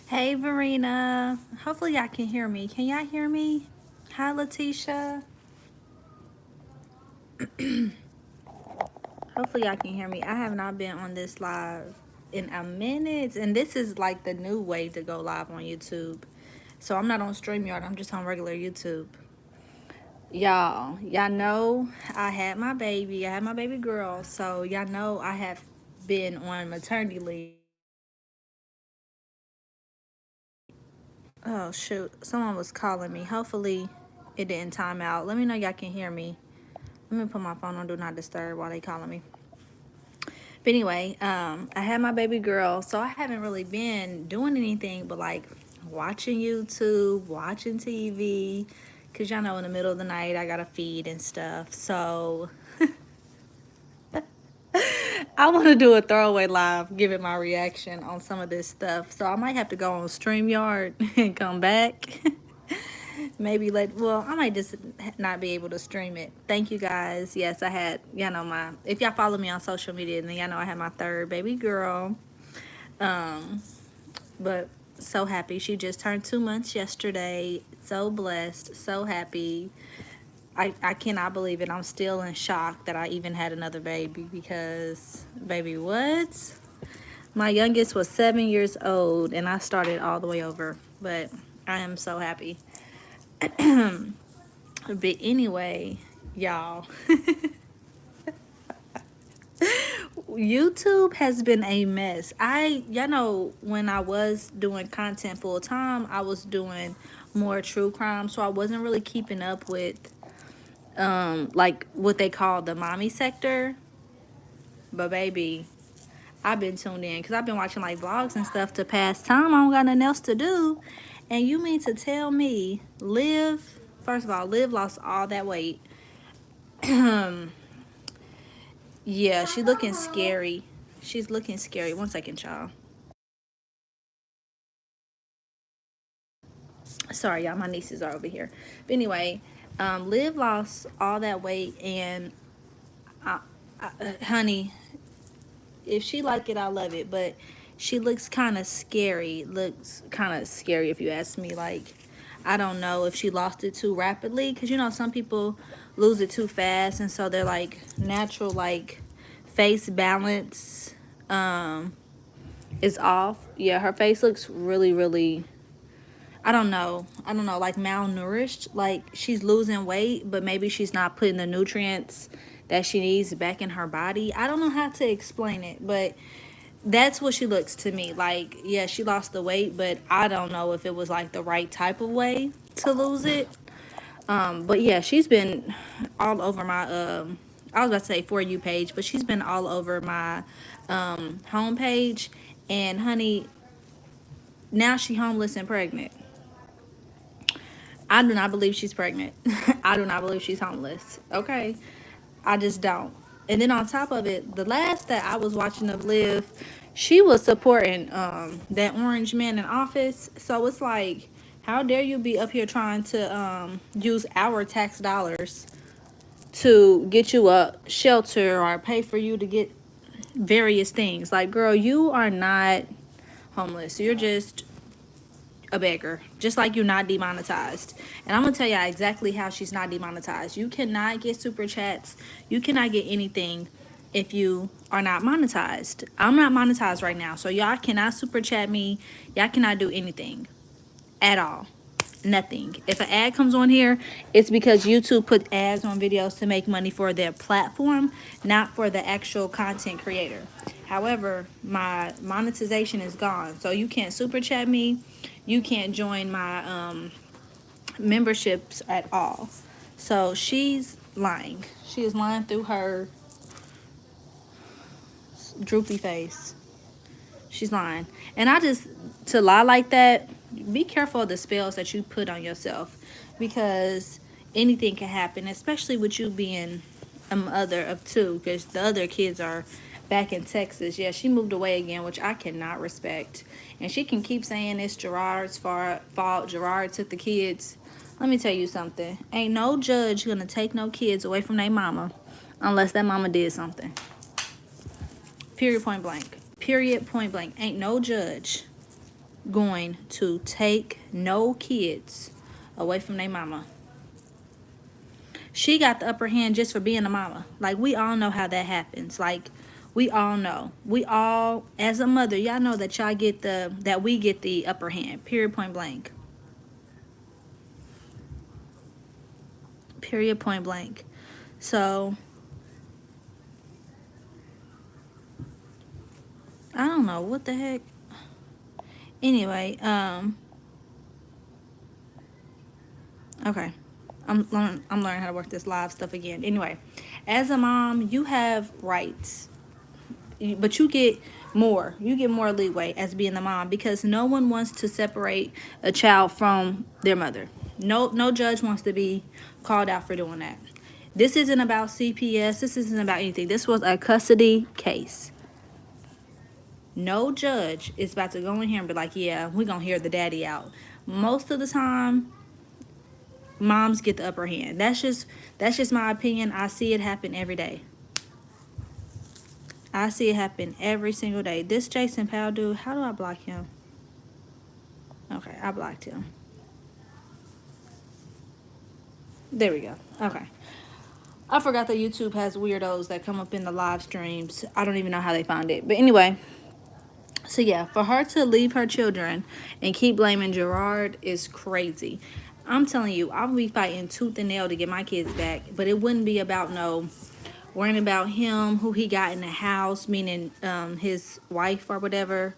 Hey, Verena. Hopefully, y'all can hear me. Can y'all hear me? Hi, Letitia. Hopefully, y'all can hear me. I have not been on this live in a minute, and this is like the new way to go live on YouTube. So I'm not on StreamYard. I'm just on regular YouTube. Y'all know I had my baby. I had my baby girl. So y'all know I have been on maternity leave. Oh shoot! Someone was calling me. Hopefully, it didn't time out. Let me know y'all can hear me. Let me put my phone on Do Not Disturb while they calling me. But anyway, I had my baby girl, so I haven't really been doing anything but like watching YouTube, watching TV, cause y'all know in the middle of the night I gotta feed and stuff. So I want to do a throwaway live, giving my reaction on some of this stuff. So I might have to go on StreamYard and come back. Maybe I might just not be able to stream it. Thank you guys. Yes, I had, if y'all follow me on social media, then y'all know I had my third baby girl. Um, but so happy. She just turned 2 months yesterday. So blessed, so happy. I cannot believe it. I'm still in shock that I even had another baby because, baby, what? My youngest was 7 years old and I started all the way over. But I am so happy. But anyway, y'all, YouTube has been a mess. When I was doing content full time, I was doing more true crime, so I wasn't really keeping up with like what they call the mommy sector. But baby, I've been tuned in because I've been watching like vlogs and stuff to pass time. I don't got nothing else to do. And you mean to tell me, first of all, Liv lost all that weight. Yeah, she looking scary. She's looking scary. 1 second, y'all. Sorry, y'all. My nieces are over here. But anyway, Liv lost all that weight, and honey, if she like it, I love it. But she looks kind of scary. Looks kind of scary if you ask me. Like, I don't know if she lost it too rapidly, because some people lose it too fast, and so they're like natural, like face balance is off. Yeah, her face looks really, really, I don't know, like malnourished. Like she's losing weight, but maybe she's not putting the nutrients that she needs back in her body. I don't know how to explain it, but that's what she looks to me. Like, yeah, she lost the weight, but I don't know if it was like the right type of way to lose it. But yeah, she's been all over my I was about to say For You page, but she's been all over my homepage. And honey, now she homeless and pregnant. I do not believe she's pregnant. I do not believe she's homeless. Okay. I just don't. And then on top of it, the last that I was watching of Liv, she was supporting that orange man in office. So it's like, how dare you be up here trying to use our tax dollars to get you a shelter or pay for you to get various things. Like, girl, you are not homeless. You're just a beggar, just like you're not demonetized. And I'm gonna tell y'all exactly how she's not demonetized. You cannot get super chats, you cannot get anything if you are not monetized. I'm not monetized right now, so y'all cannot super chat me, y'all cannot do anything at all. Nothing. If an ad comes on here, it's because YouTube put ads on videos to make money for their platform, not for the actual content creator. However, my monetization is gone, so you can't super chat me, you can't join my memberships at all. So she's lying. She is lying through her droopy face. She's lying. And to lie like that, be careful of the spells that you put on yourself, because anything can happen, especially with you being a mother of two, because the other kids are back in Texas. Yeah, she moved away again, which I cannot respect. And she can keep saying it's Gerard's fault. Gerard took the kids. Let me tell you something. Ain't no judge gonna take no kids away from their mama unless that mama did something. Period, point blank. Period, point blank. Ain't no judge. going to take no kids away from their mama. She got the upper hand just for being a mama. Like, we all know how that happens. Like, we all know. We all, as a mother, y'all know that that we get the upper hand. Period, point blank. Period, point blank. So, I don't know. What the heck? Anyway, okay. I'm learning how to work this live stuff again. Anyway, as a mom, you have rights, but you get more. You get more leeway as being a mom, because no one wants to separate a child from their mother. No judge wants to be called out for doing that. This isn't about CPS. This isn't about anything. This was a custody case. No judge is about to go in here and be like, yeah, we're going to hear the daddy out. Most of the time, moms get the upper hand. That's just my opinion. I see it happen every day. I see it happen every single day. This Jason Powell dude, how do I block him? Okay, I blocked him. There we go. Okay. I forgot that YouTube has weirdos that come up in the live streams. I don't even know how they find it. But anyway, so yeah, for her to leave her children and keep blaming Gerard is crazy. I'm telling you, I'll be fighting tooth and nail to get my kids back. But it wouldn't be about worrying about him, who he got in the house, meaning his wife or whatever.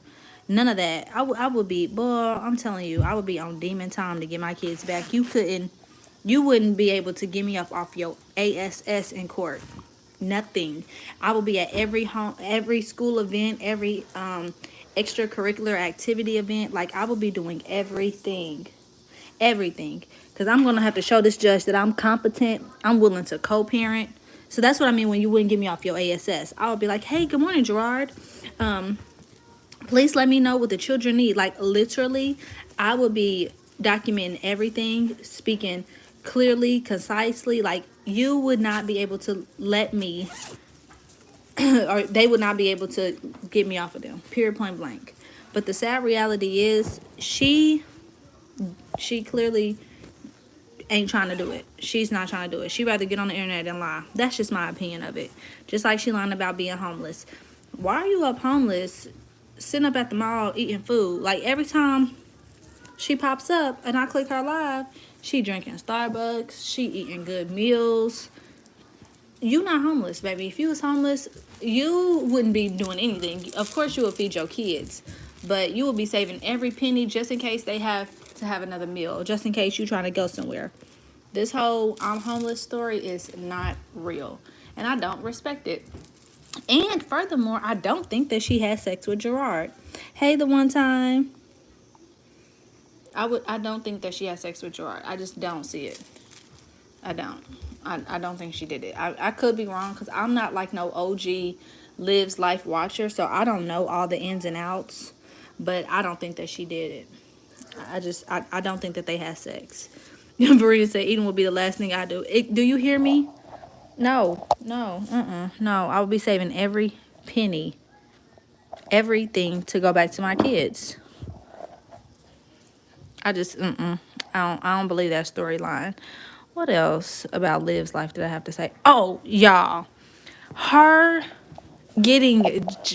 None of that. I would be, boy, I'm telling you, I would be on demon time to get my kids back. You wouldn't be able to get me off your ASS in court. Nothing. I will be at every school event, every extracurricular activity event. Like, I will be doing everything. Because I'm going to have to show this judge that I'm competent. I'm willing to co-parent. So that's what I mean when you wouldn't get me off your ASS. I would be like, hey, good morning, Gerard. Please let me know what the children need. Like, literally, I would be documenting everything, speaking clearly, concisely. Like, you would not be able to let me, or they would not be able to get me off of them. Period, point blank. But the sad reality is, she clearly ain't trying to do it. She's not trying to do it. She'd rather get on the internet than lie. That's just my opinion of it. Just like she lying about being homeless. Why are you up homeless, sitting up at the mall eating food? Like, every time she pops up and I click her live, she drinking Starbucks, she eating good meals. You not homeless, baby. If you was homeless, you wouldn't be doing anything. Of course you would feed your kids, but you would be saving every penny just in case they have to have another meal, just in case you're trying to go somewhere. This whole I'm homeless story is not real, and I don't respect it. And furthermore, I don't think that she had sex with Gerard. Hey, the one time. I don't think that she had sex with Gerard. I just don't see it. I don't. I don't think she did it. I could be wrong, because I'm not like no OG lives life watcher, so I don't know all the ins and outs. But I don't think that she did it. I don't think that they had sex. Maria said eating will be the last thing I do. Do you hear me? No. No. I would be saving every penny, everything to go back to my kids. I don't believe that storyline. What else about Liv's life did I have to say? Oh, y'all. Her getting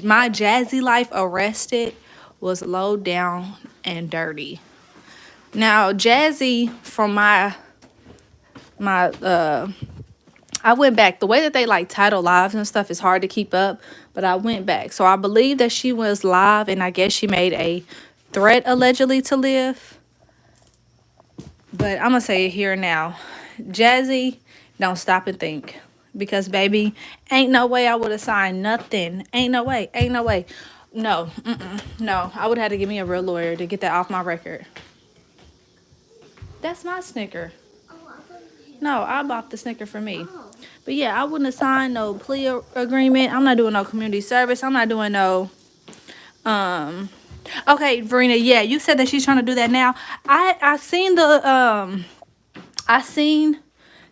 my Jazzy life arrested was low down and dirty. Now, Jazzy, from my I went back. The way that they like title lives and stuff is hard to keep up, but I went back. So I believe that she was live, and I guess she made a threat allegedly to Liv. But I'm gonna say it here now. Jazzy, don't stop and think. Because, baby, ain't no way I would have signed nothing. Ain't no way. No, no. I would have to give me a real lawyer to get that off my record. That's my Snicker. No, I bought the Snicker for me. But yeah, I wouldn't have signed no plea agreement. I'm not doing no community service. I'm not doing no, okay, Verena, yeah, you said that she's trying to do that now. I seen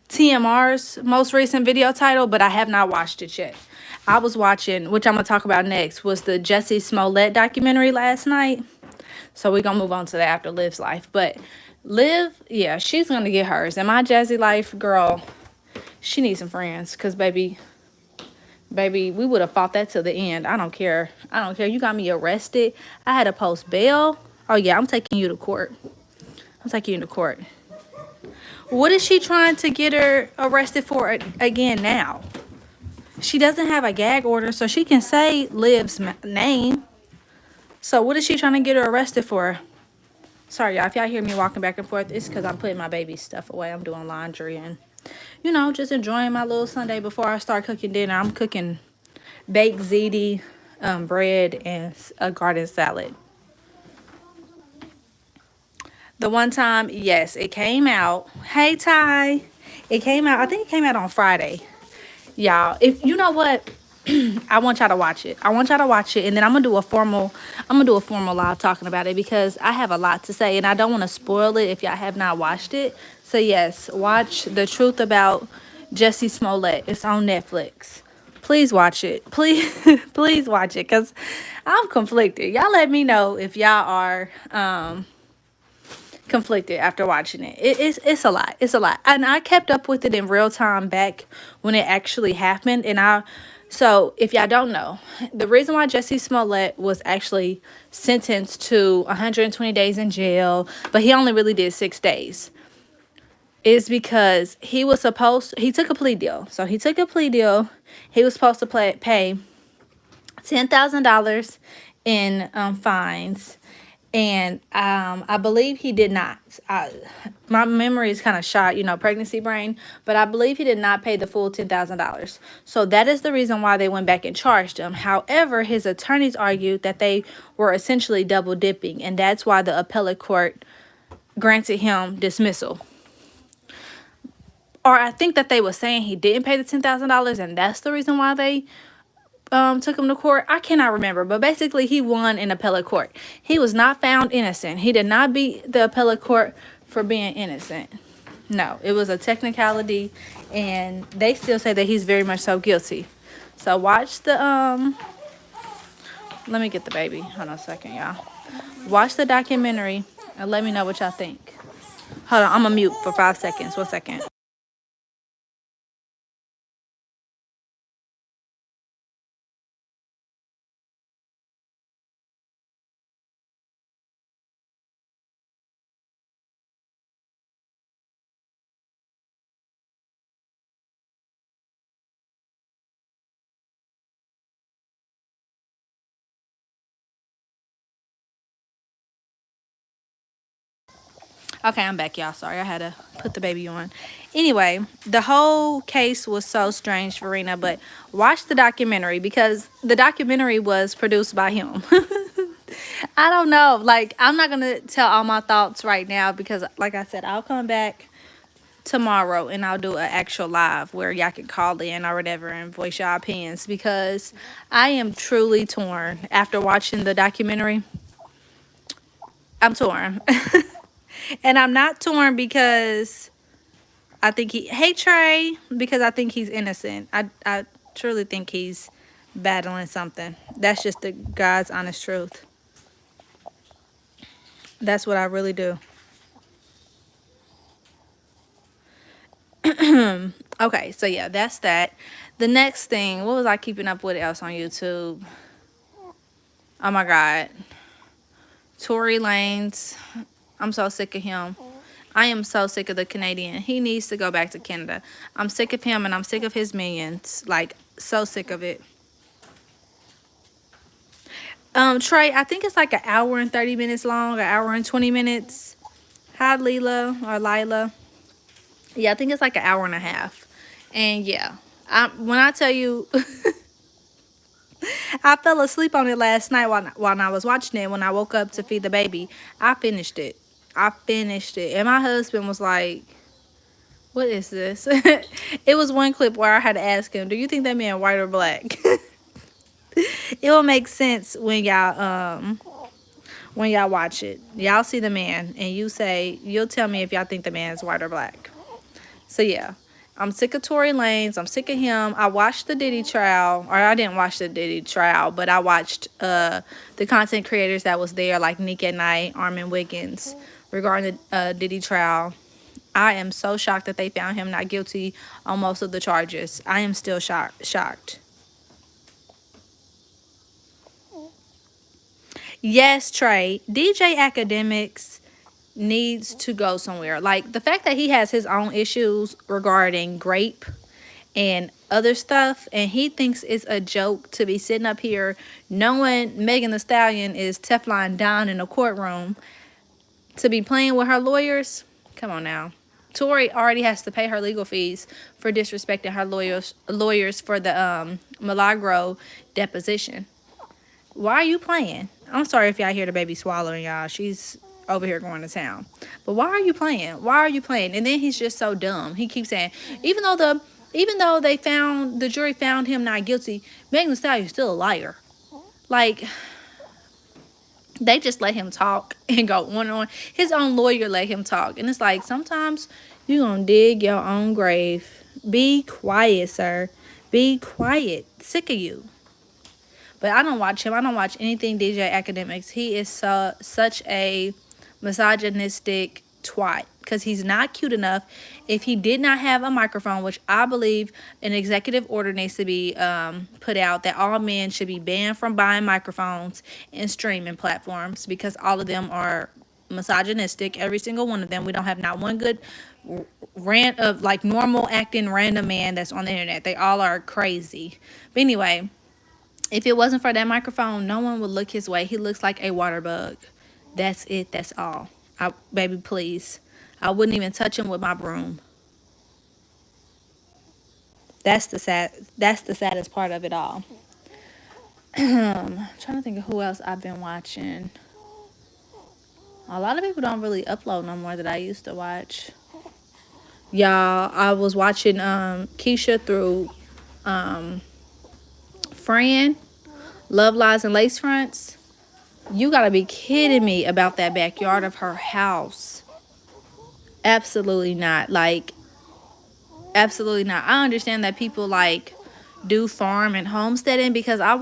TMR's most recent video title, but I have not watched it yet. I was watching, which I'm going to talk about next, was the Jussie Smollett documentary last night. So we're gonna move on to that after Liv's life. But Liv, yeah, she's gonna get hers. And my Jazzy life, girl, she needs some friends. Cause baby, we would have fought that to the end. I don't care. I don't care. You got me arrested. I had to post bail. Oh yeah, I'm taking you to court. I'm taking you to court. What is she trying to get her arrested for again now? She doesn't have a gag order, so she can say Liv's name. So what is she trying to get her arrested for? Sorry, y'all. If y'all hear me walking back and forth, it's because I'm putting my baby's stuff away. I'm doing laundry and, you know, just enjoying my little Sunday before I start cooking dinner. I'm cooking baked ziti, bread, and a garden salad. The one time, yes, it came out. Hey, Ty. It came out, I think it came out on Friday. Y'all, if you know what, I want y'all to watch it. I want y'all to watch it, and then I'm gonna do a formal live talking about it because I have a lot to say and I don't want to spoil it if y'all have not watched it. So yes, watch The Truth About Jussie Smollett. It's on Netflix. Please watch it. Please please watch it because I'm conflicted. Y'all let me know if y'all are conflicted after watching it. It's a lot. It's a lot. And I kept up with it in real time back when it actually happened. So if y'all don't know, the reason why Jussie Smollett was actually sentenced to 120 days in jail, but he only really did 6 days, is because he took a plea deal. So he took a plea deal. He was supposed to pay $10,000 in fines, and I believe he did not. My memory is kind of shot, you know, pregnancy brain, but I believe he did not pay the full $10,000. So that is the reason why they went back and charged him. However, his attorneys argued that they were essentially double dipping, and that's why the appellate court granted him dismissal. Or I think that they were saying he didn't pay the $10,000, and that's the reason why they took him to court. I cannot remember, but basically he won in appellate court. He was not found innocent. He did not beat the appellate court for being innocent. No, it was a technicality, and they still say that he's very much so guilty. So watch the let me get the baby. Hold on a second, y'all. Watch the documentary and let me know what y'all think. Hold on, I'm gonna mute for 5 seconds. 1 second. Okay, I'm back, y'all. Sorry, I had to put the baby on. Anyway, the whole case was so strange, Farina, but watch the documentary because the documentary was produced by him. I don't know. Like, I'm not going to tell all my thoughts right now because, like I said, I'll come back tomorrow and I'll do an actual live where y'all can call in or whatever and voice your opinions because I am truly torn after watching the documentary. I'm torn. And I'm not torn because I think hey Trey, because I think he's innocent. I truly think he's battling something. That's just the God's honest truth. That's what I really do. Okay, so yeah, that's that. The next thing, what was I keeping up with else on YouTube? Oh my God. Tory Lanez. I'm so sick of him. I am so sick of the Canadian. He needs to go back to Canada. I'm sick of him and I'm sick of his minions. Like, so sick of it. Trey, I think it's like an hour and 30 minutes long, an hour and 20 minutes. Hi, Lila. Yeah, I think it's like an hour and a half. And yeah, when I tell you, I fell asleep on it last night while I was watching it. When I woke up to feed the baby, I finished it. And my husband was like, what is this? It was one clip where I had to ask him, do you think that man white or black? It will make sense when y'all watch it. Y'all see the man and you'll tell me if y'all think the man is white or black. So yeah. I'm sick of Tory Lanez. I'm sick of him. I watched the Diddy trial, or I didn't watch the Diddy trial, but I watched the content creators that was there, like Nick at Night, Armin Wiggins, regarding the Diddy trial. I am so shocked that they found him not guilty on most of the charges. I am still shocked. Yes, Trey. DJ Academics needs to go somewhere. Like the fact that he has his own issues regarding grape and other stuff, and he thinks it's a joke to be sitting up here knowing Megan Thee Stallion is Teflon Don in a courtroom to be playing with her lawyers. Come on now. Tori already has to pay her legal fees for disrespecting her lawyers for the Milagro deposition. Why are you playing? I'm sorry if y'all hear the baby swallowing, y'all. She's over here going to town. But why are you playing? Why are you playing? And then he's just so dumb. He keeps saying, even though the jury found him not guilty, Megan Thee Stallion is still a liar. Like, they just let him talk and go on and on. His own lawyer let him talk. And it's like, sometimes you're going to dig your own grave. Be quiet, sir. Be quiet. Sick of you. But I don't watch him. I don't watch anything DJ Academics. He is such a misogynistic twat because he's not cute enough. If he did not have a microphone, which I believe an executive order needs to be put out, that all men should be banned from buying microphones and streaming platforms because all of them are misogynistic. Every single one of them. We don't have not one good rant of like normal acting random man that's on the internet. They all are crazy. But anyway, if it wasn't for that microphone, no one would look his way. He looks like a water bug. That's it. That's all. Baby, please. I wouldn't even touch him with my broom. That's the saddest part of it all. I'm trying to think of who else I've been watching. A lot of people don't really upload no more that I used to watch. Y'all, I was watching Keisha through Fran, Love Lies and Lace Fronts. You gotta be kidding me about that backyard of her house. Absolutely not. Like, absolutely not. I understand that people like do farm and homesteading because I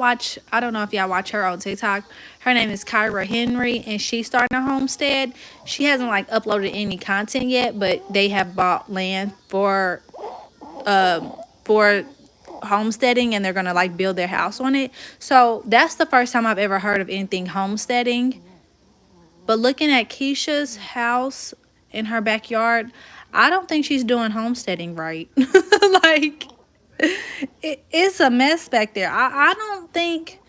don't know if y'all watch her on TikTok. Her name is Kyra Henry and she's starting a homestead. She hasn't like uploaded any content yet, but they have bought land for homesteading and they're gonna like build their house on it. So that's the first time I've ever heard of anything homesteading. But looking at Keisha's house in her backyard, I don't think she's doing homesteading right. Like, it's a mess back there. I don't think,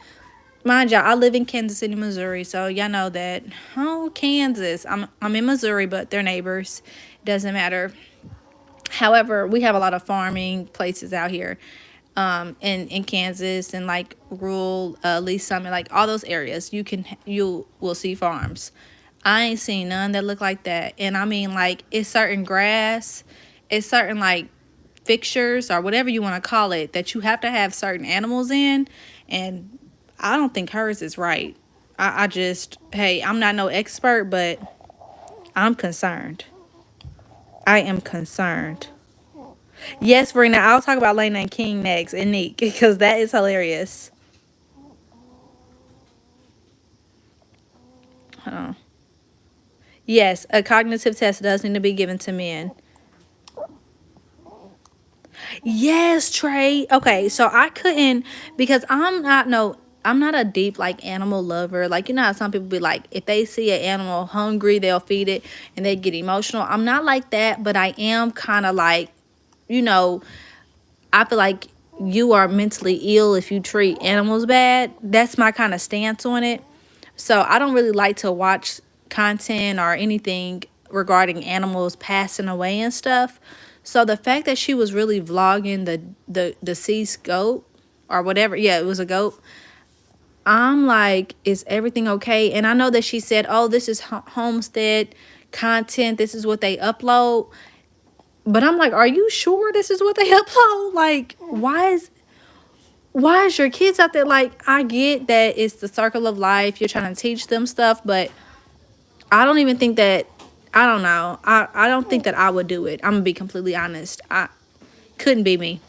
mind y'all, I live in Kansas City, Missouri, so y'all know that. Oh, Kansas. I'm in Missouri, but they're neighbors. Doesn't matter. However, we have a lot of farming places out here. In Kansas and like rural Lee Summit, like all those areas, you will see farms. I ain't seen none that look like that. And I mean, like, it's certain grass, it's certain like fixtures or whatever you want to call it that you have to have certain animals in, and I don't think hers is right. I just, hey, I'm not no expert, but I'm concerned. I am concerned. Yes, Verena, I'll talk about Lena and King next and Neek because that is hilarious. Yes, a cognitive test does need to be given to men. Yes, Trey. Okay, so I couldn't because I'm not a deep like animal lover. Like, you know how some people be like, if they see an animal hungry, they'll feed it and they get emotional. I'm not like that, but I am kind of like, you know, I feel like you are mentally ill if you treat animals bad. That's my kind of stance on it. So I don't really like to watch content or anything regarding animals passing away and stuff. So the fact that she was really vlogging the deceased goat or whatever, yeah, it was a goat. I'm like, is everything okay? And I know that she said, oh, this is homestead content. This is what they upload. But I'm like, are you sure this is what they upload? Like, why is your kids out there? Like, I get that it's the circle of life. You're trying to teach them stuff, but I don't even think that, I don't know. I don't think that I would do it. I'm going to be completely honest. Couldn't be me.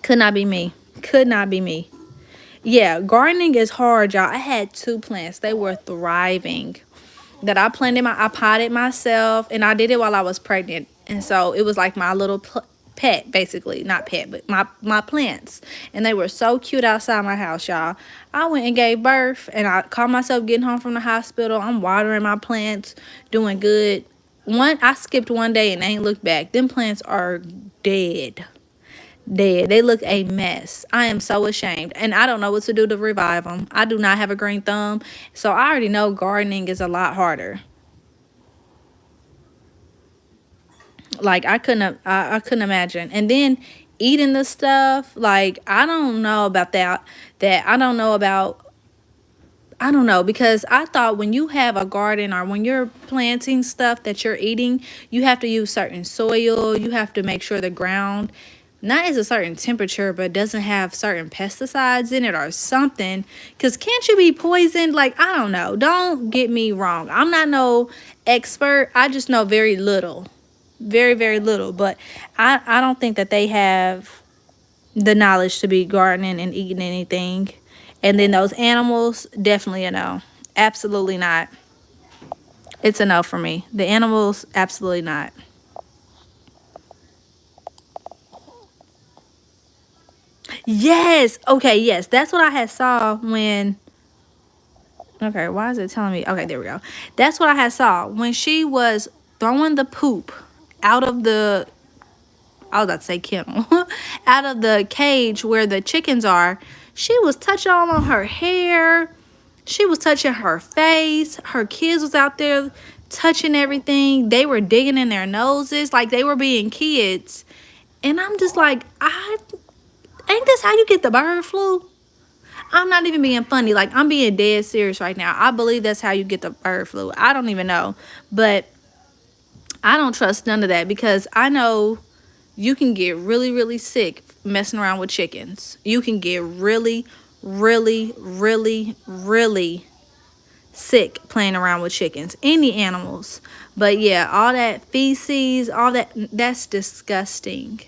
Could not be me. Could not be me. Yeah, gardening is hard, y'all. I had 2 plants. They were thriving. That I potted myself, and I did it while I was pregnant. And so it was like my little pet, basically. Not pet, but my plants. And they were so cute outside my house, y'all. I went and gave birth, and I caught myself getting home from the hospital. I'm watering my plants, doing good. I skipped one day and ain't looked back. Them plants are dead. Dead. They look a mess. I am so ashamed. And I don't know what to do to revive them. I do not have a green thumb. So I already know gardening is a lot harder. Like I couldn't imagine. And then eating the stuff, like I don't know about that. I don't know, because I thought when you have a garden or when you're planting stuff that you're eating, you have to use certain soil. You have to make sure the ground not is a certain temperature, but doesn't have certain pesticides in it or something. Because can't you be poisoned? Like, I don't know. Don't get me wrong. I'm not no expert. I just know very little. Very, very little. But I don't think that they have the knowledge to be gardening and eating anything. And then those animals, definitely a no. Absolutely not. It's a no for me. The animals, absolutely not. Yes. Okay, yes. That's what I had saw when. Okay, why is it telling me? Okay, there we go. That's what I had saw when she was throwing the poop out of the, I was about to say kennel, out of the cage where the chickens are. She was touching all on her hair. She was touching her face. Her kids was out there touching everything. They were digging in their noses like they were being kids. And I'm just like, ain't this how you get the bird flu? I'm not even being funny. Like, I'm being dead serious right now. I believe that's how you get the bird flu. I don't even know. But I don't trust none of that, because I know you can get really, really sick messing around with chickens. You can get really, really, really, really sick playing around with chickens. Any animals. But yeah, all that feces, all that's disgusting.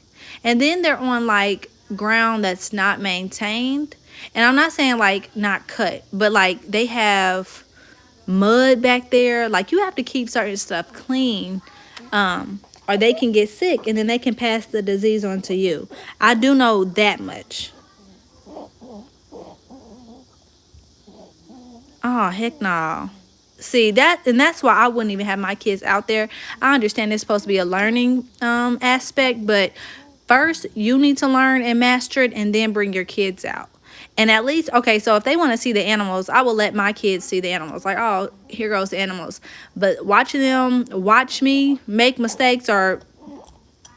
And then they're on like ground that's not maintained. And I'm not saying like not cut, but like they have mud back there. Like, you have to keep certain stuff clean, or they can get sick and then they can pass the disease on to you. I do know that much. Oh, heck no. See that, and that's why I wouldn't even have my kids out there. I understand it's supposed to be a learning aspect, but first you need to learn and master it, and then bring your kids out. And at least, okay, so if they want to see the animals, I will let my kids see the animals. Like, oh, here goes the animals. But watching them watch me make mistakes or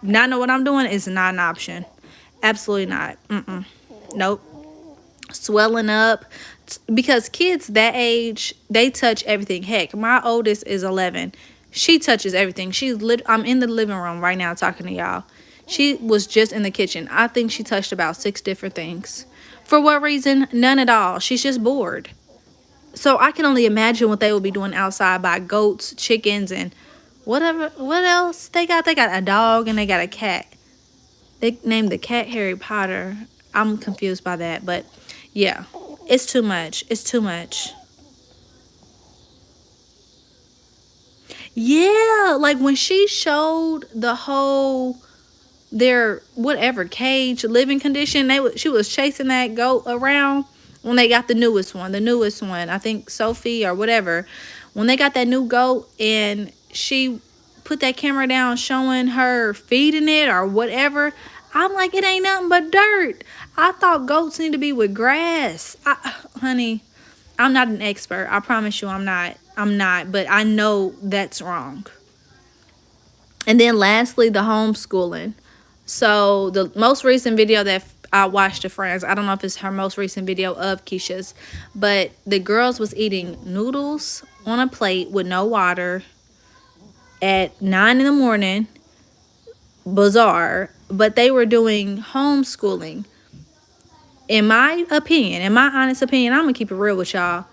not know what I'm doing is not an option. Absolutely not. Nope. Swelling up, because kids that age, they touch everything. Heck, my oldest is 11. She touches everything. I'm in the living room right now talking to y'all. She was just in the kitchen. I think she touched about 6 different things. For what reason? None at all. She's just bored. So I can only imagine what they will be doing outside by goats, chickens, and whatever. What else they got? They got a dog and they got a cat. They named the cat Harry Potter. I'm confused by that, but yeah, it's too much. It's too much. Yeah, like when she showed the whole their whatever cage living condition, she was chasing that goat around when they got the newest one, I think Sophie or whatever. When they got that new goat and she put that camera down showing her feeding it or whatever, I'm like, it ain't nothing but dirt. I thought goats need to be with grass. Honey, I'm not an expert. I promise you I'm not. But I know that's wrong. And then lastly, the homeschooling. So the most recent video that I watched of Friends, I don't know if it's her most recent video of Keisha's, but the girls was eating noodles on a plate with no water at 9 in the morning. Bizarre. But they were doing homeschooling. In my honest opinion, I'm gonna keep it real with y'all.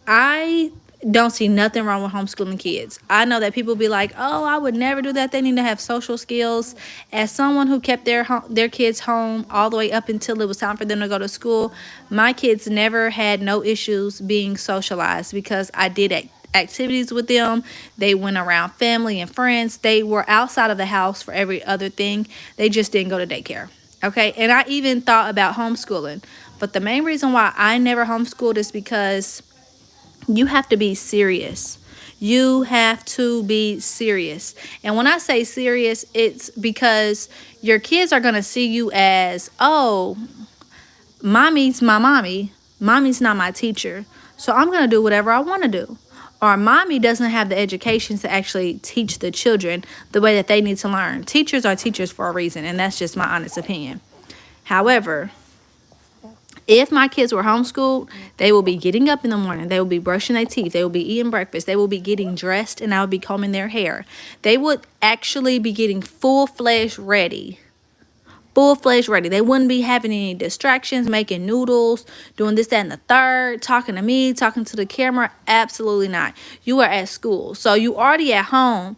I don't see nothing wrong with homeschooling kids. I know that people be like, "Oh, I would never do that. They need to have social skills." As someone who kept their kids home all the way up until it was time for them to go to school, my kids never had no issues being socialized because I did activities with them. They went around family and friends. They were outside of the house for every other thing. They just didn't go to daycare. Okay? And I even thought about homeschooling. But the main reason why I never homeschooled is because you have to be serious. You have to be serious. And when I say serious, it's because your kids are going to see you as, oh, mommy's my mommy. Mommy's not my teacher. So I'm going to do whatever I want to do. Or mommy doesn't have the education to actually teach the children the way that they need to learn. Teachers are teachers for a reason, and that's just my honest opinion. However, if my kids were homeschooled, they will be getting up in the morning. They will be brushing their teeth. They will be eating breakfast. They will be getting dressed, and I will be combing their hair. They would actually be getting full-fledged ready. Full-fledged ready. They wouldn't be having any distractions, making noodles, doing this, that, and the third, talking to me, talking to the camera. Absolutely not. You are at school. So you already at home.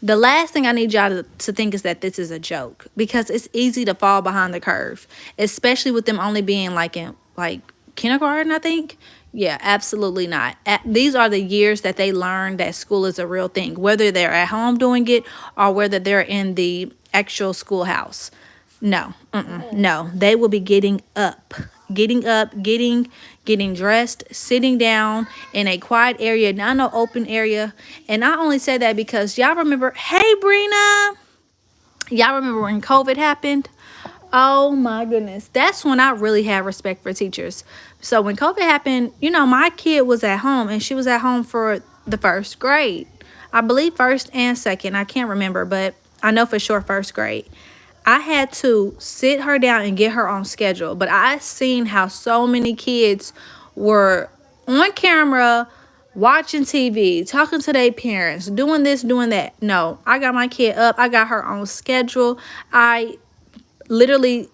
The last thing I need y'all to think is that this is a joke, because it's easy to fall behind the curve, especially with them only being like in like kindergarten, I think. Yeah, absolutely not. These are the years that they learn that school is a real thing, whether they're at home doing it or whether they're in the actual schoolhouse. No, no, they will be getting up, getting dressed, sitting down in a quiet area, not no open area. And I only say that because y'all remember, hey Brina, y'all remember when COVID happened? Oh my goodness, that's when I really had respect for teachers. So when COVID happened, my kid was at home, and she was at home for the first grade. I believe first and second, I can't remember, but I know for sure first grade. I had to sit her down and get her on schedule. But I seen how so many kids were on camera, watching TV, talking to their parents, doing this, doing that. No, I got my kid up. I got her on schedule. I literally,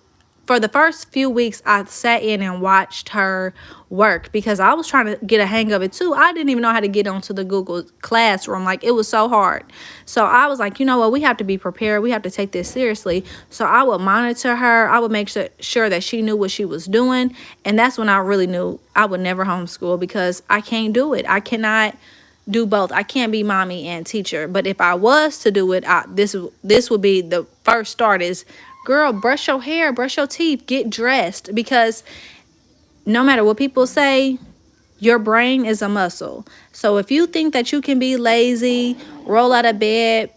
for the first few weeks, I sat in and watched her work because I was trying to get a hang of it too. I didn't even know how to get onto the Google Classroom. Like, it was so hard. So I was like, you know what? We have to be prepared. We have to take this seriously. So I would monitor her. I would make sure that she knew what she was doing. And that's when I really knew I would never homeschool, because I can't do it. I cannot do both. I can't be mommy and teacher. But if I was to do it, this would be the first start is, girl, brush your hair, brush your teeth, get dressed, because no matter what people say, your brain is a muscle. So if you think that you can be lazy, roll out of bed,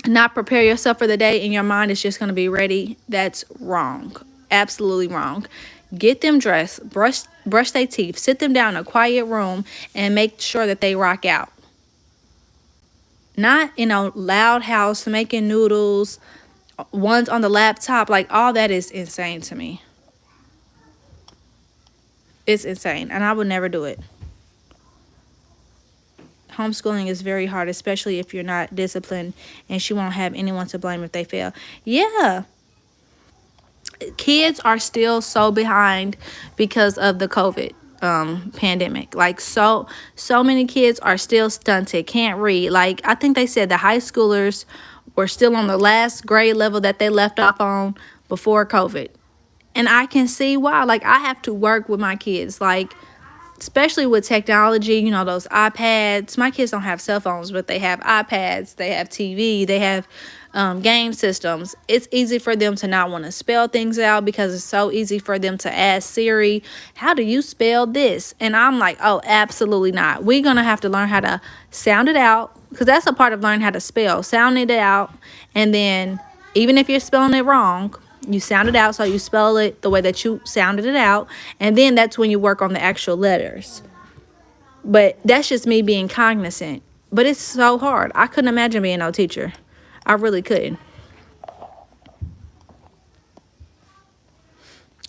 not prepare yourself for the day, and your mind is just going to be ready, that's wrong. Absolutely wrong. Get them dressed, brush their teeth, sit them down in a quiet room, and make sure that they rock out. Not in a loud house making noodles, one's on the laptop. Like, all that is insane to me. It's insane, and I would never do it. Homeschooling is very hard, especially if you're not disciplined, and she won't have anyone to blame if they fail. Yeah, kids are still so behind because of the COVID pandemic. Like, so many kids are still stunted, can't read. Like, I think they said the high schoolers were still on the last grade level that they left off on before COVID. And I can see why. Like, I have to work with my kids, like, especially with technology, those iPads. My kids don't have cell phones, but they have iPads, they have TV, they have game systems. It's easy for them to not want to spell things out, because it's so easy for them to ask Siri, how do you spell this? And I'm like, oh, absolutely not. We're going to have to learn how to sound it out, because that's a part of learning how to spell. Sound it out, and then even if you're spelling it wrong, you sound it out, so you spell it the way that you sounded it out, and then that's when you work on the actual letters. But that's just me being cognizant. But it's so hard. I couldn't imagine being no teacher. I really couldn't.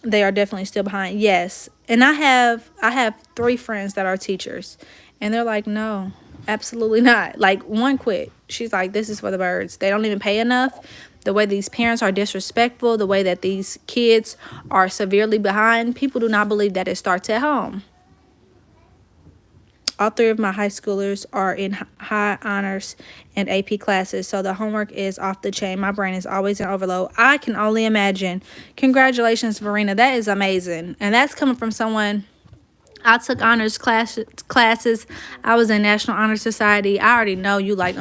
They are definitely still behind. Yes. And I have 3 friends that are teachers, and they're like, no, absolutely not. Like, one quit. She's like, this is for the birds. They don't even pay enough. The way these parents are disrespectful, the way that these kids are severely behind, people do not believe that it starts at home. All three of my high schoolers are in high honors and AP classes, so the homework is off the chain. My brain is always in overload. I can only imagine. Congratulations, Verena. That is amazing. And that's coming from someone. I took honors classes. I was in National Honor Society. I already know you like,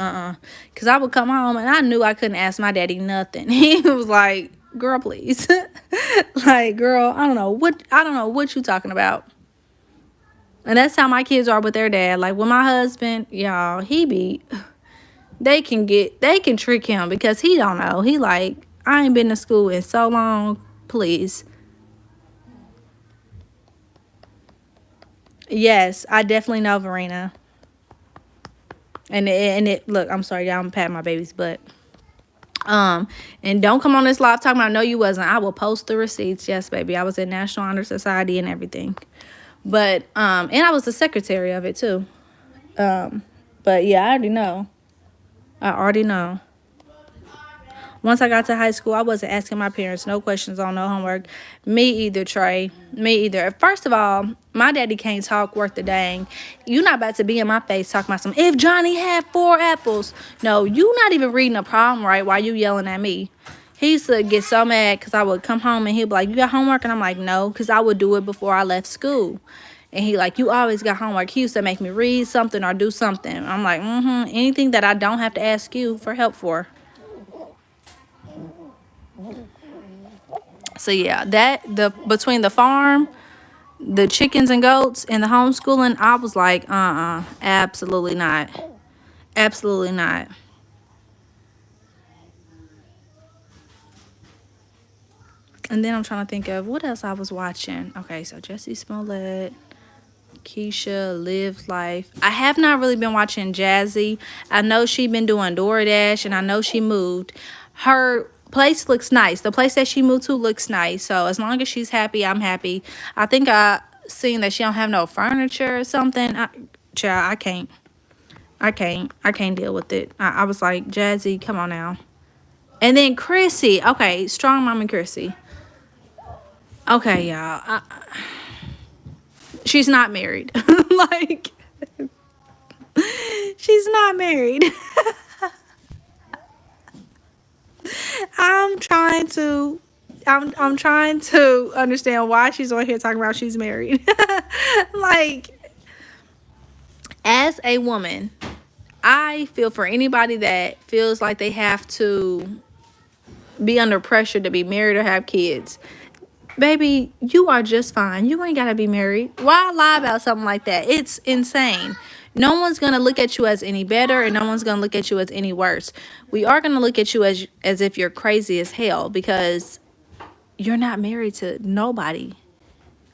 because I would come home and I knew I couldn't ask my daddy nothing. He was like, girl, please. Like, girl, I don't know what you talking about. And that's how my kids are with their dad. Like, with my husband, y'all, they can trick him because he don't know. He like, I ain't been to school in so long. Please. Yes, I definitely know, Verena. And it look, I'm sorry, y'all, I'm patting my baby's butt. And don't come on this live talking about no you wasn't. I will post the receipts. Yes, baby. I was in National Honor Society and everything. But and I was the secretary of it too. But yeah, I already know. I already know. Once I got to high school, I wasn't asking my parents no questions on no homework. Me either, Trey. Me either. First of all, my daddy can't talk worth the dang. You not about to be in my face talking about some, if Johnny had 4 apples. No, you not even reading a problem right while you yelling at me. He used to get so mad because I would come home and he'd be like, you got homework? And I'm like, no, because I would do it before I left school. And he like, you always got homework. He used to make me read something or do something. I'm like, anything that I don't have to ask you for help for. So yeah, between the farm, the chickens and goats, and the homeschooling, I was like, absolutely not. Absolutely not. And then I'm trying to think of what else I was watching. Okay, so Jussie Smollett, Keisha, Live Life. I have not really been watching Jazzy. I know she been doing DoorDash, and I know she moved. Her place looks nice. The place that she moved to looks nice. So as long as she's happy, I'm happy. I think I seen that she don't have no furniture or something. Child, I can't deal with it. I was like, Jazzy, come on now. And then Chrissy. Okay, Strong Mom and Chrissy. Okay, y'all. She's not married. Like, she's not married. I'm trying to understand why she's on here talking about she's married. Like, as a woman, I feel for anybody that feels like they have to be under pressure to be married or have kids. Baby, you are just fine. You ain't gotta be married. Why lie about something like that? It's insane. No one's gonna look at you as any better, and no one's gonna look at you as any worse. We are gonna look at you as if you're crazy as hell because you're not married to nobody.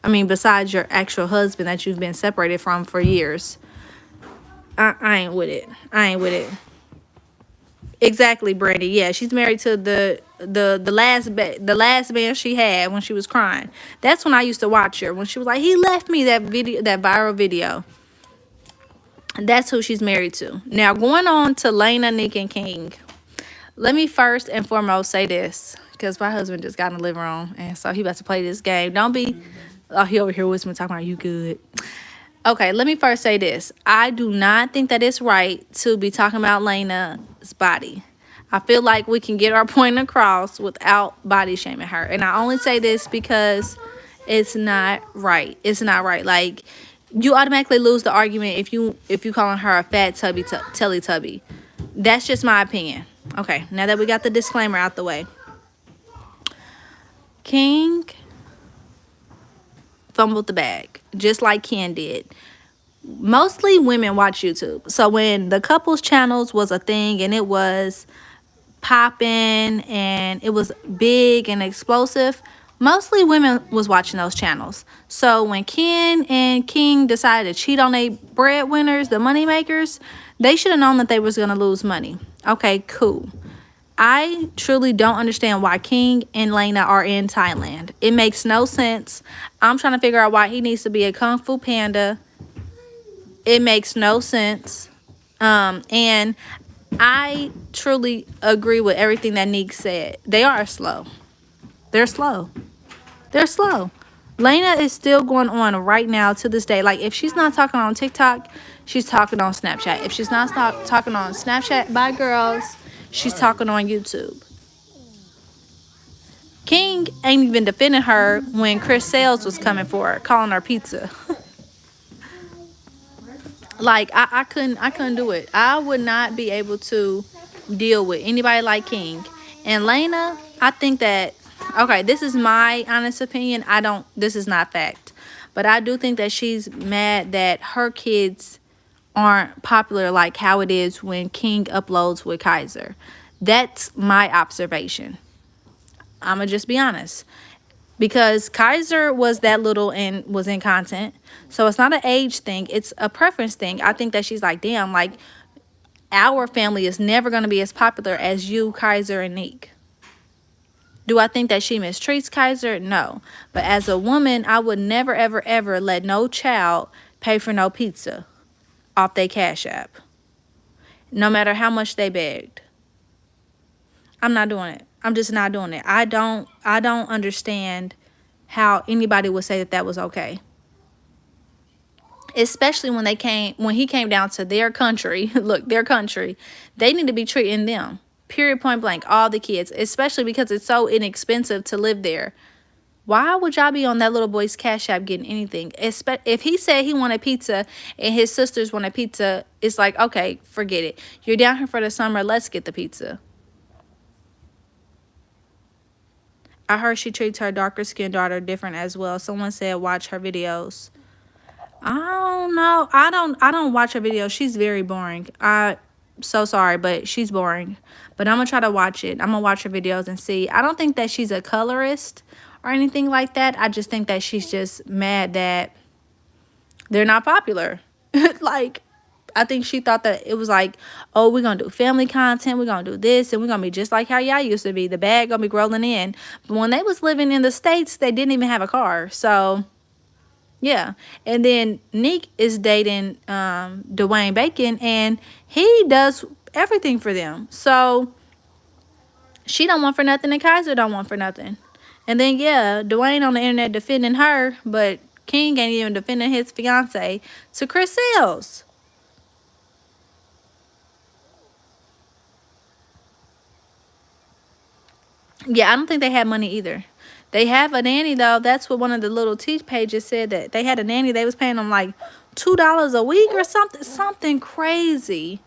I mean, besides your actual husband that you've been separated from for years. I ain't with it. I ain't with it. Exactly, Brandy. Yeah, she's married to the last man she had when she was crying. That's when I used to watch her, when she was like, he left me, that viral video. That's who she's married to. Now, going on to Lena, Nick, and King. Let me first and foremost say this, because my husband just got in the living room, and so he about to play this game. Don't be, he over here with me talking about you good. Okay, let me first say this. I do not think that it's right to be talking about Lena's body. I feel like we can get our point across without body shaming her. And I only say this because it's not right. It's not right. Like, you automatically lose the argument if you calling her a fat Teletubby. That's just my opinion. Okay, now that we got the disclaimer out the way. King fumbled the bag, just like Ken did. Mostly women watch YouTube. So when the couples channels was a thing and it was popping and it was big and explosive, mostly women was watching those channels. So when Ken and King decided to cheat on their breadwinners, the money makers, they should have known that they was going to lose money. Okay, cool. I truly don't understand why King and Lena are in Thailand. It makes no sense. I'm trying to figure out why he needs to be a Kung Fu Panda. It makes no sense. And I truly agree with everything that Neek said. They are slow. They're slow. They're slow. Lena is still going on right now to this day. Like, if she's not talking on TikTok, she's talking on Snapchat. If she's not talking on Snapchat, bye girls, she's talking on YouTube. King ain't even defending her when Chris Sales was coming for her, calling her pizza. Like, I couldn't do it. I would not be able to deal with anybody like King. And Lena, I think that, okay, this is my honest opinion. This is not fact. But I do think that she's mad that her kids aren't popular like how it is when King uploads with Kaiser. That's my observation. I'ma just be honest. Because Kaiser was that little and was in content. So it's not an age thing. It's a preference thing. I think that she's like, damn, like, our family is never going to be as popular as you, Kaiser, and Neek. Do I think that she mistreats Kaiser? No. But as a woman, I would never, ever, ever let no child pay for no pizza off their Cash App. No matter how much they begged. I'm not doing it. I'm just not doing it. I don't understand how anybody would say that that was okay. Especially when he came down to their country. Look, their country. They need to be treating them. Period, point blank. All the kids. Especially because it's so inexpensive to live there. Why would y'all be on that little boy's Cash App getting anything? If he said he wanted pizza and his sisters wanted pizza, it's like, okay, forget it. You're down here for the summer. Let's get the pizza. I heard she treats her darker skinned daughter different as well. Someone said watch her videos. I don't know. I don't watch her videos. She's very boring. I so sorry, but she's boring. But I'm gonna try to watch it. I'm gonna watch her videos and see. I don't think that she's a colorist or anything like that. I just think that she's just mad that they're not popular. Like, I think she thought that it was like, oh, we're going to do family content. We're going to do this. And we're going to be just like how y'all used to be. The bag going to be rolling in. But when they was living in the States, they didn't even have a car. So, yeah. And then Neek is dating Dwayne Bacon. And he does everything for them. So, she don't want for nothing. And Kaiser don't want for nothing. And then, yeah, Dwayne on the internet defending her. But King ain't even defending his fiance to Chris Sales. Yeah, I don't think they had money either. They have a nanny, though. That's what one of the little teach pages said, that they had a nanny. They was paying them like $2 a week or something. Something crazy.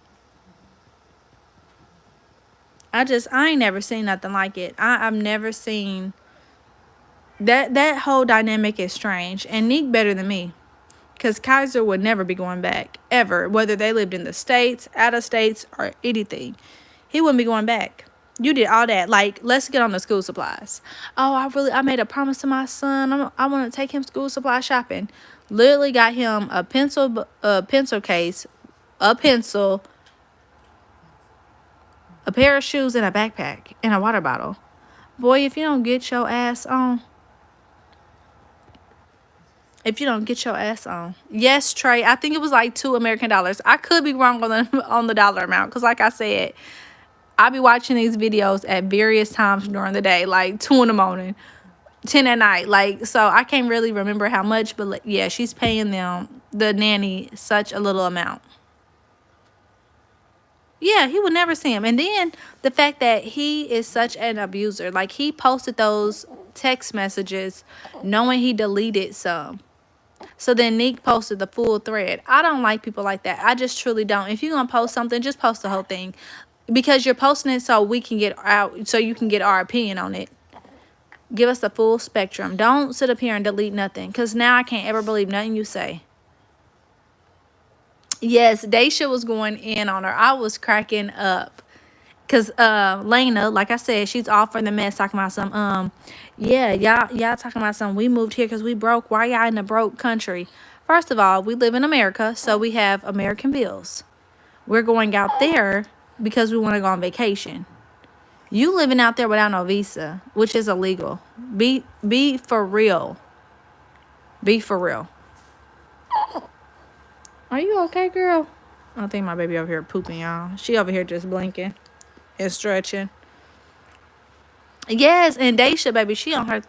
I ain't never seen nothing like it. I've never seen... That whole dynamic is strange. And Neek better than me. Because Kaiser would never be going back. Ever. Whether they lived in the States, out of states, or anything. He wouldn't be going back. You did all that. Like, let's get on the school supplies. Oh, I made a promise to my son. I want to take him school supply shopping. Literally got him a pencil case, a pencil, a pair of shoes, and a backpack, and a water bottle. Boy, if you don't get your ass on. Yes, Trey, I think it was like $2 American. I could be wrong on the dollar amount. Because like I said, I be watching these videos at various times during the day, like 2 in the morning, 10 at night. Like, so I can't really remember how much, but yeah, she's paying them, the nanny, such a little amount. Yeah, he would never see him. And then the fact that he is such an abuser. Like, he posted those text messages knowing he deleted some. So then Neek posted the full thread. I don't like people like that. I just truly don't. If you're going to post something, just post the whole thing. Because you're posting it so we can get out, so you can get our opinion on it. Give us the full spectrum. Don't sit up here and delete nothing. Because now I can't ever believe nothing you say. Yes, Daisha was going in on her. I was cracking up. Because Lena, like I said, she's all for the mess, talking about some, yeah, y'all talking about some, we moved here because we broke. Why y'all in a broke country? First of all, we live in America, so we have American bills. We're going out there because we want to go on vacation. You living out there without no visa, which is illegal. Be for real. Be for real. Are you okay, girl? I think my baby over here pooping, y'all. She over here just blinking and stretching. Yes, and Daisha, baby, she on her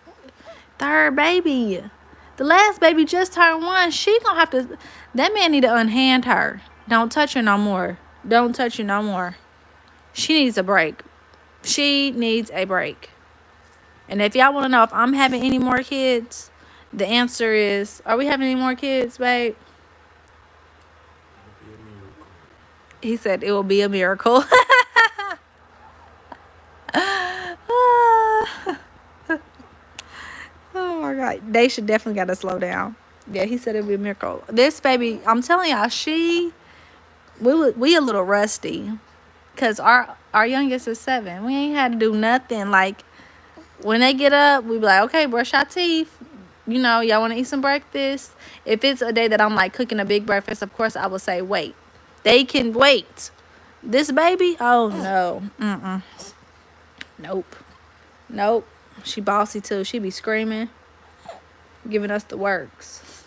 3rd baby. The last baby just turned 1. She gonna have to. That man need to unhand her. Don't touch her no more. Don't touch her no more. She needs a break. She needs a break. And if y'all want to know if I'm having any more kids, the answer is, are we having any more kids, babe? He said it will be a miracle. Oh my God. They should definitely got to slow down. Yeah, he said it would be a miracle. This baby, I'm telling y'all, we a little rusty. Because our youngest is 7. We ain't had to do nothing. Like, when they get up, we be like, okay, brush our teeth. You know, y'all want to eat some breakfast? If it's a day that I'm, like, cooking a big breakfast, of course, I will say, wait. They can wait. This baby? Oh, no. Nope. Nope. She bossy, too. She be screaming, giving us the works.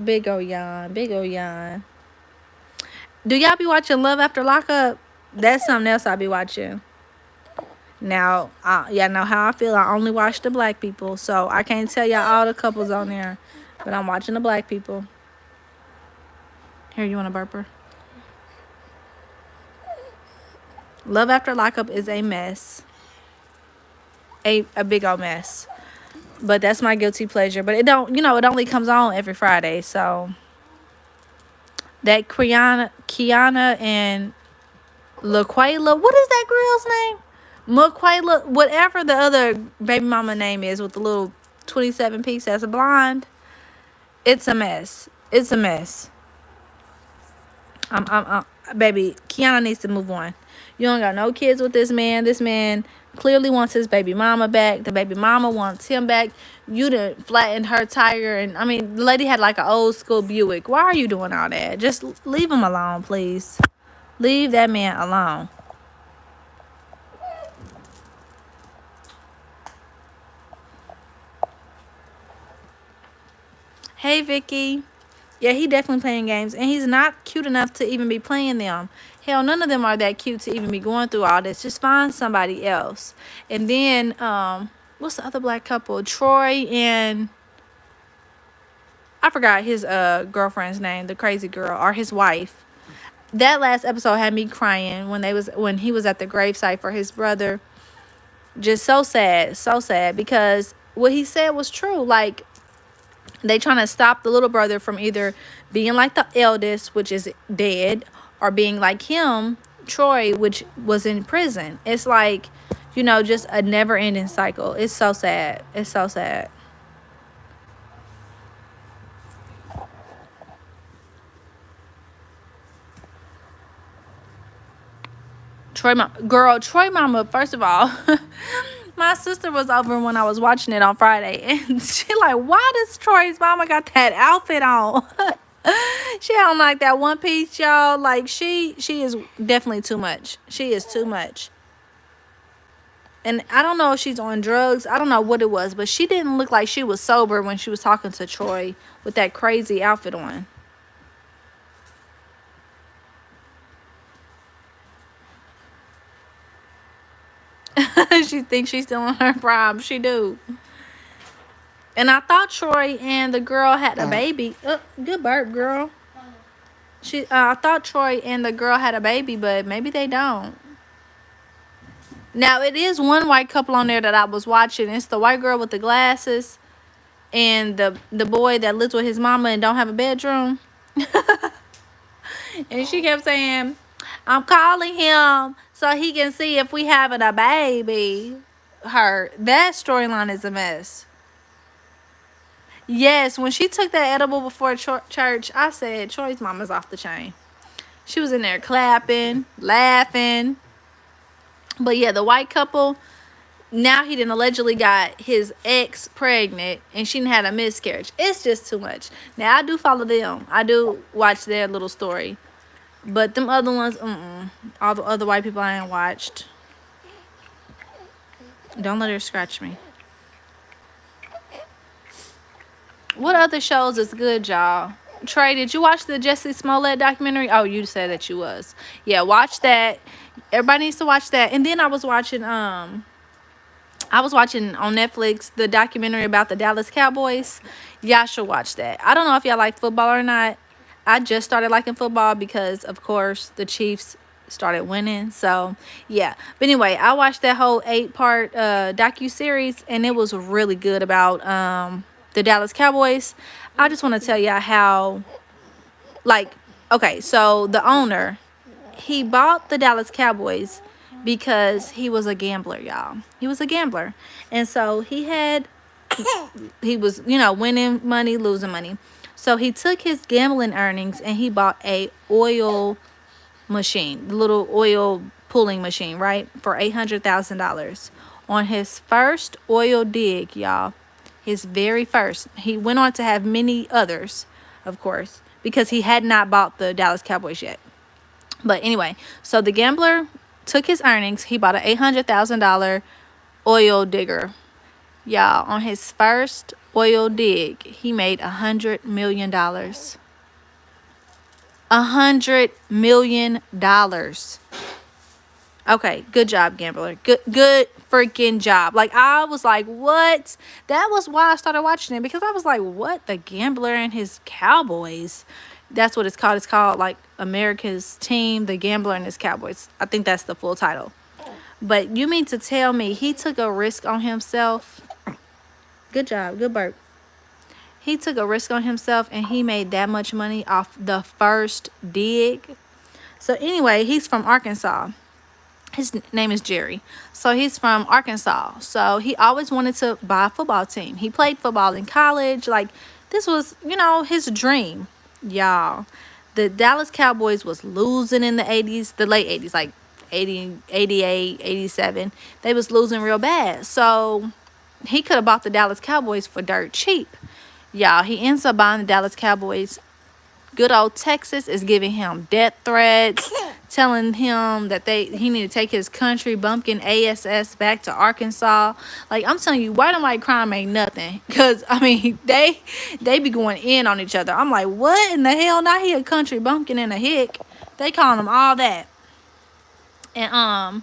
Big ol' yawn. Big ol' yawn. Do y'all be watching Love After Lockup? That's something else I be watching. Now, y'all know how I feel. I only watch the black people, so I can't tell y'all all the couples on there. But I'm watching the black people. Here, you want a burper? Love After Lockup is a mess. A big old mess. But that's my guilty pleasure. But it only comes on every Friday, so... That Kiana and Laquela, what is that girl's name? Maquela, whatever the other baby mama name is with the little 27 piece that's a blonde. It's a mess. It's a mess. Baby, Kiana needs to move on. You don't got no kids with this man. This man clearly wants his baby mama back. The baby mama wants him back. You done flattened her tire. And, I mean, the lady had like an old school Buick. Why are you doing all that? Just leave him alone, please. Leave that man alone. Hey, Vicky. Yeah, he definitely playing games. And he's not cute enough to even be playing them. Hell, none of them are that cute to even be going through all this. Just find somebody else. And then, what's the other black couple? Troy and... I forgot his girlfriend's name. The crazy girl. Or his wife. That last episode had me crying when he was at the gravesite for his brother. Just so sad. So sad. Because what he said was true. Like... They trying to stop the little brother from either being like the eldest, which is dead, or being like him, Troy, which was in prison. It's like, just a never-ending cycle. It's so sad. It's so sad. Troy Mama, first of all... My sister was over when I was watching it on Friday, and she like, why does Troy's mama got that outfit on? She don't like that one piece, y'all. Like, she is definitely too much. She is too much. And I don't know if she's on drugs. I don't know what it was, but she didn't look like she was sober when she was talking to Troy with that crazy outfit on. She thinks she's still in her prime. She do. And I thought Troy and the girl had a baby. Good burp, girl. I thought Troy and the girl had a baby, but maybe they don't. Now, it is one white couple on there that I was watching. It's the white girl with the glasses and the boy that lives with his mama and don't have a bedroom. And she kept saying, I'm calling him so he can see if we having a baby. That storyline is a mess. Yes, when she took that edible before church, I said, Troy's mama's off the chain. She was in there clapping, laughing. But yeah, the white couple, now he done allegedly got his ex pregnant and she done had a miscarriage. It's just too much. Now, I do follow them. I do watch their little story. But them other ones, all the other white people I ain't watched. Don't let her scratch me. What other shows is good, y'all? Trey, did you watch the Jussie Smollett documentary? Oh, you said that you was. Yeah, watch that. Everybody needs to watch that. And then I was watching I was watching on Netflix the documentary about the Dallas Cowboys. Y'all should watch that. I don't know if y'all like football or not. I just started liking football because, of course, the Chiefs started winning. So, yeah. But anyway, I watched that whole 8-part docu-series, and it was really good about the Dallas Cowboys. I just want to tell y'all how, like, okay, so the owner, he bought the Dallas Cowboys because he was a gambler, y'all. He was a gambler. And so he was, winning money, losing money. So he took his gambling earnings and he bought a oil machine, the little oil pulling machine, right? For $800,000 on his first oil dig, y'all. His very first. He went on to have many others, of course, because he had not bought the Dallas Cowboys yet. But anyway, so the gambler took his earnings. He bought an $800,000 oil digger. Y'all, on his first oil dig, he made $100 million. $100 million. Okay, good job, gambler. Good freaking job. Like, I was like, what? That was why I started watching it, because I was like, what? The gambler and his Cowboys. That's what it's called. It's called, like, America's Team, the Gambler and his Cowboys. I think that's the full title. But you mean to tell me he took a risk on himself? Good job. Good burp. He took a risk on himself and he made that much money off the first dig. So anyway, he's from Arkansas. His name is Jerry. So he's from Arkansas. So he always wanted to buy a football team. He played football in college. Like, this was, his dream. Y'all, the Dallas Cowboys was losing in the 80s, the late 80s, like 80, 88, 87. They was losing real bad. So he could have bought the Dallas Cowboys for dirt cheap. Y'all, he ends up buying the Dallas Cowboys. Good old Texas is giving him death threats, telling him that he need to take his country bumpkin ASS back to Arkansas. Like, I'm telling you, white and white crime ain't nothing. Because, I mean, they be going in on each other. I'm like, what in the hell? Now he a country bumpkin and a hick. They calling him all that. And,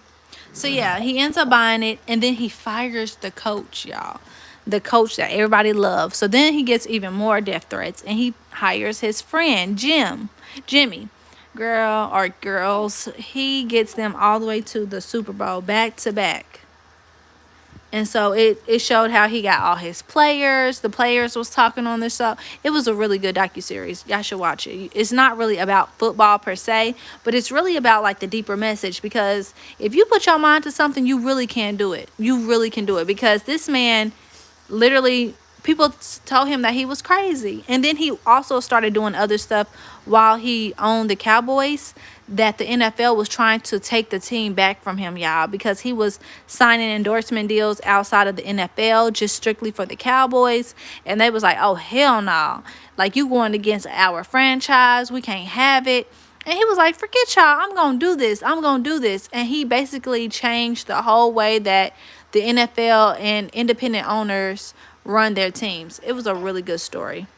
so yeah, he ends up buying it. And then he fires the coach, y'all. The coach that everybody loves. So then he gets even more death threats, and he hires his friend Jimmy, girls. He gets them all the way to the Super Bowl, back to back. And so it showed how he got all his players. The players was talking on this show. It was a really good docuseries. Y'all should watch it. It's not really about football per se, but it's really about, like, the deeper message, because if you put your mind to something, you really can do it. You really can do it, because this man, literally, people told him that he was crazy. And then he also started doing other stuff while he owned the Cowboys, that the NFL was trying to take the team back from him, y'all, because he was signing endorsement deals outside of the NFL just strictly for the Cowboys. And they was like, oh, hell no. Like, you going against our franchise. We can't have it. And he was like, forget y'all. I'm going to do this. I'm going to do this. And he basically changed the whole way that the NFL and independent owners run their teams. It was a really good story.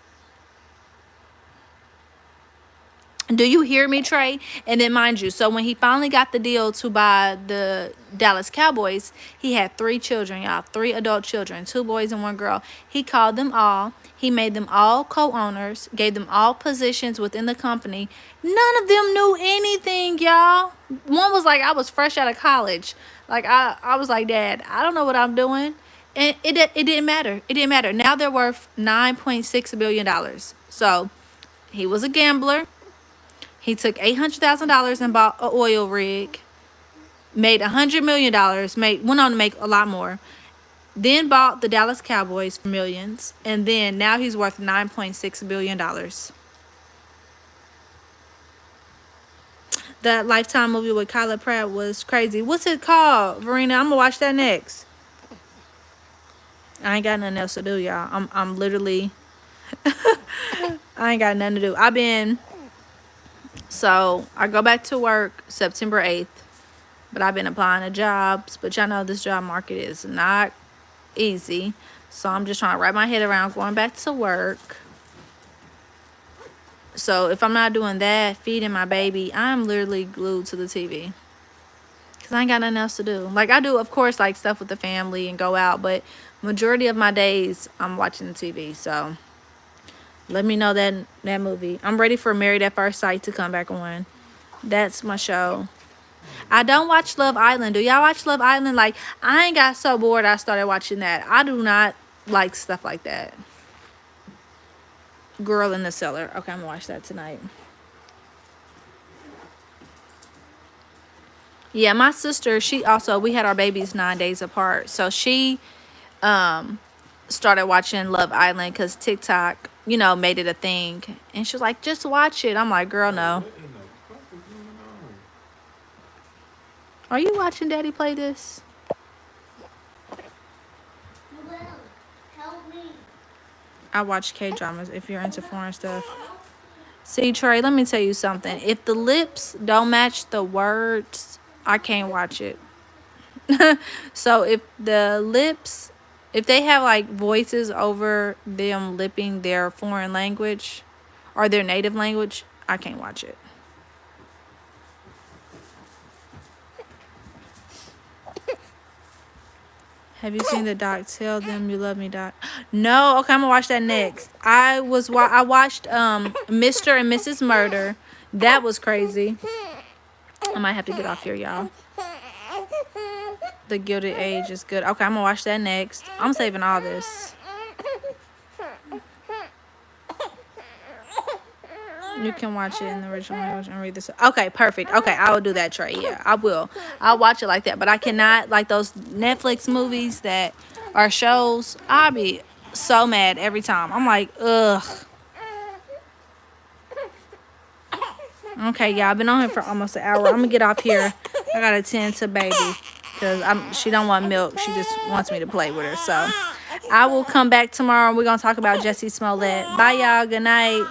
Do you hear me, Trey? And then, mind you, so when he finally got the deal to buy the Dallas Cowboys, he had 3 children, y'all. 3 adult children, 2 boys and 1 girl. He called them all. He made them all co-owners, gave them all positions within the company. None of them knew anything, y'all. One was like, I was fresh out of college. Like, I was like, Dad, I don't know what I'm doing. And it didn't matter. It didn't matter. Now they're worth $9.6 billion. So he was a gambler. He took $800,000 and bought an oil rig. Made $100 million. Went on to make a lot more. Then bought the Dallas Cowboys for millions. And then now he's worth $9.6 billion. That Lifetime movie with Kyla Pratt was crazy. What's it called, Verena? I'm going to watch that next. I ain't got nothing else to do, y'all. I'm literally... I ain't got nothing to do. So, I go back to work September 8th. But I've been applying to jobs. But y'all know this job market is not easy. So, I'm just trying to wrap my head around going back to work. So, if I'm not doing that, feeding my baby, I'm literally glued to the TV. Because I ain't got nothing else to do. Like, I do, of course, like, stuff with the family and go out. But majority of my days, I'm watching the TV. So, let me know that movie. I'm ready for Married at First Sight to come back on. That's my show. I don't watch Love Island. Do y'all watch Love Island? Like, I ain't got so bored I started watching that. I do not like stuff like that. Girl in the Cellar. Okay, I'm going to watch that tonight. Yeah, my sister, she also, we had our babies 9 days apart. So she started watching Love Island because TikTok, you know, made it a thing. And she was like, just watch it. I'm like, girl, no. Are you watching Daddy play this? Help me. I watch K-dramas if you're into foreign stuff. See, Trey, let me tell you something. If the lips don't match the words, I can't watch it. So if the lips, if they have like voices over them lipping their foreign language or their native language, I can't watch it. Have you seen the doc? Tell Them You Love Me doc. No, okay, I'm gonna watch that next. I watched Mr. and Mrs. Murder. That was crazy. I might have to get off here, y'all. The Gilded Age is good. Okay, I'm gonna watch that next. I'm saving all this. You can watch it in the original language and read this. Okay, perfect. Okay, I will do that, Trey. Yeah, I will. I'll watch it like that. But I cannot, like those Netflix movies that are shows, I'll be so mad every time. I'm like, ugh. Okay, y'all, I've been on here for almost an hour. I'm going to get off here. I got to tend to baby because she don't want milk. She just wants me to play with her. So I will come back tomorrow and we're going to talk about Jussie Smollett. Bye, y'all. Good night.